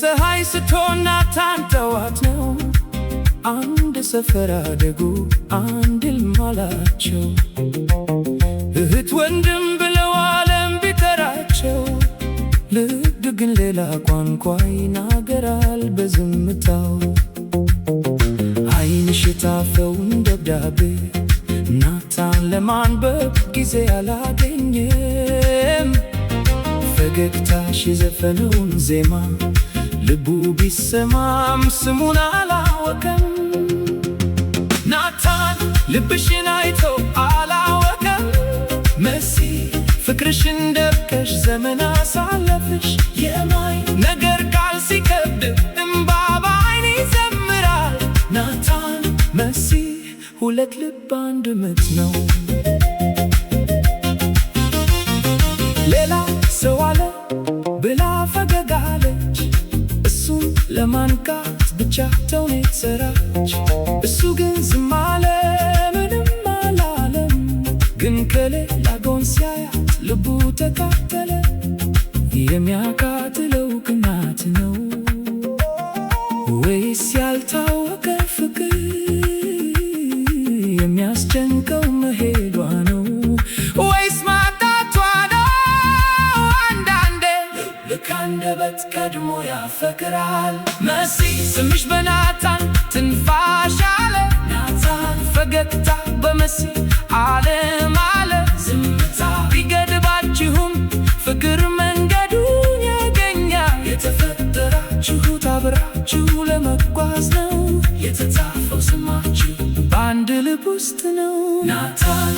ፀሐይ ስትሆን ናታን ጠዋት ነው። አንድ ሰፈር አደጉ አንድ ሕልም አላቸው። እህት ወንድም ብለው ዓለም ቢጠራቸው ልብ ግን ሌላ ቋንቋ ይናገራል በዝምታው። ዓይንሽ የታፈውን ደብዳቤ ናታን ለማንበብ ጊዜ አላገኘም። ፈገግታሽ የዘፈነውን ዜማ ልቡ ቢሰማም ስሙን አላወቀም። ናታን ልብሽን አይቶ አላወቀም። መሲ ፍቅርሽን ደብቀሽ ዘመን አሳለፍሽ። የማይ ነገር ቃል ሲከብድ እምባ በዓይን ይዘምራል። ናታን መሲ ሁለት ልብ አንድ ምት ነው። ሌላ ሰው አለ ብላ ፈገግ አለች። እሱን ለማንቃት ብቻ ተውኔት ሰራች። እሱ ግን ዝም አለ፣ ምንም አላለም። ግን ከሌላ ጎን ሲያያት ልቡ ተቃጠለ። የሚያቃጥለው ቅናት ነው ወይስ ያልታወቀ ፍቅር? የሚያስጨንቀው መሄዷ ነው ወይስ ማጣቷ ነው? አንዳንዴ ልክ አንደበት ቀድሞ ያፈቅራል። መሲ ስምሽ በናታን ትንፋሽ አለ። ናታን ፈገግታ በመሲ ዓለም አለ። ዝምታ ቢገድባችሁም ፍቅር መንገዱን ያገኛል። የተፈጠራችሁት አብራችሁ ለመጓዝ ነው። የተጻፈው ስማችሁ በአንድ ልብ ውስጥ ነው። ናታን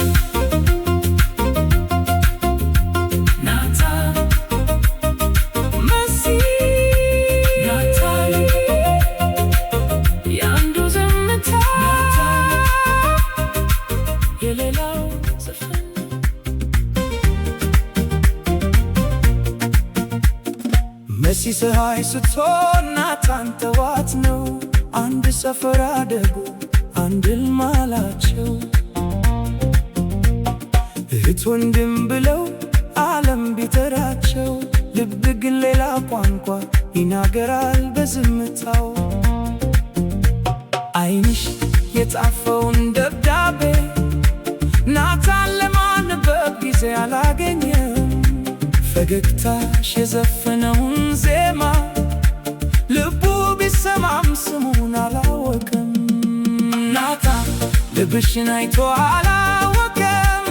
መሲ ፀሐይ ስትሆን ናታን ጠዋት ነው። አንድ ሰፈር አደጉ አንድ ሕልም አላቸው። እህት ወንድም ብለው ዓለም ቢጠራቸው ልብ ግን ሌላ ቋንቋ ይናገራል በዝምታው። ዓይንሽ የጻፈውን ደብዳቤ ናታን ለማንበብ ጊዜ አላገኘም። ፈገግታሽ የዘፈነውን ዜማ ልቡ ቢሰማም ስሙን አላወቀም። ናታን ልብሽን አይቶ አላወቀም።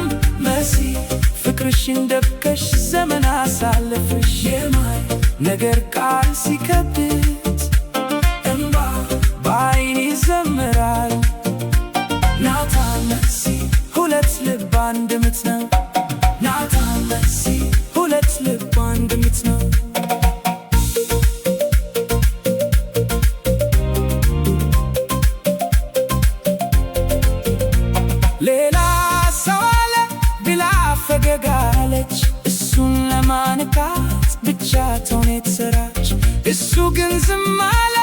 መሲ ፍቅርሽን ደብቀሽ ዘመን አሳለፍሽ። የማይ ነገር ቃል ሲከብድ እምባ በዓይን ይዘምራል። ናታን መሲ ሁለት ልብ አንድ ምት ነው። ናታን መሲ ሁለት ልብ አንድ ምት ነው። ሌላ ሰው አለ ብላ ፈገግ አለች። እሱን ለማንቃት ብቻ ተውኔት ሰራች። እሱ ግን ዝም አለ፣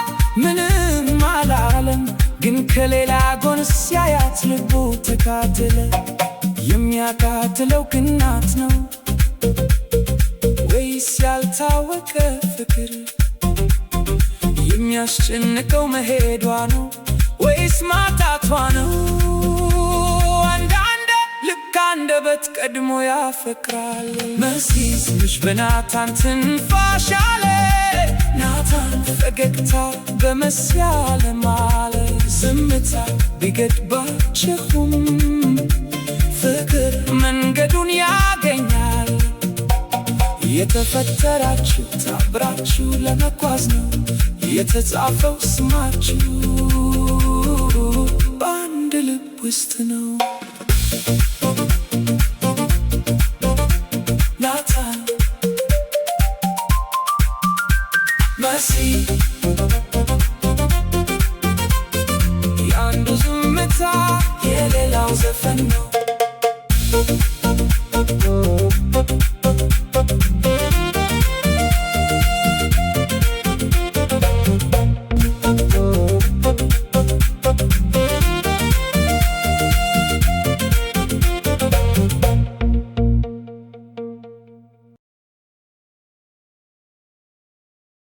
ምንም አላለም። ግን ከሌላ ጎን ሲያያት ልቡ ተቃጠለ። የሚያቃጥለው ቅናት ነው ወይስ ያልታወቀ ፍቅር? የሚያስጨንቀው መሄዷ ነው ወይስ ማጣቷ ነው? አንዳንዴ ልክ አንደበት ቀድሞ ያፈቅራል። መሲ ስምሽ በናታን ትንፋሽ አለ። ናታን ፈገግታ በመሲ ዓለም አለ። ዝምታ ቢገድባችሁም ፍቅር መንገዱን ያገኛል። የተፈጠራችሁት አብራችሁ ለመጓዝ ነው። የተጻፈው ስማችሁ በአንድ ልብ ውስጥ ነው። ናታን መሲ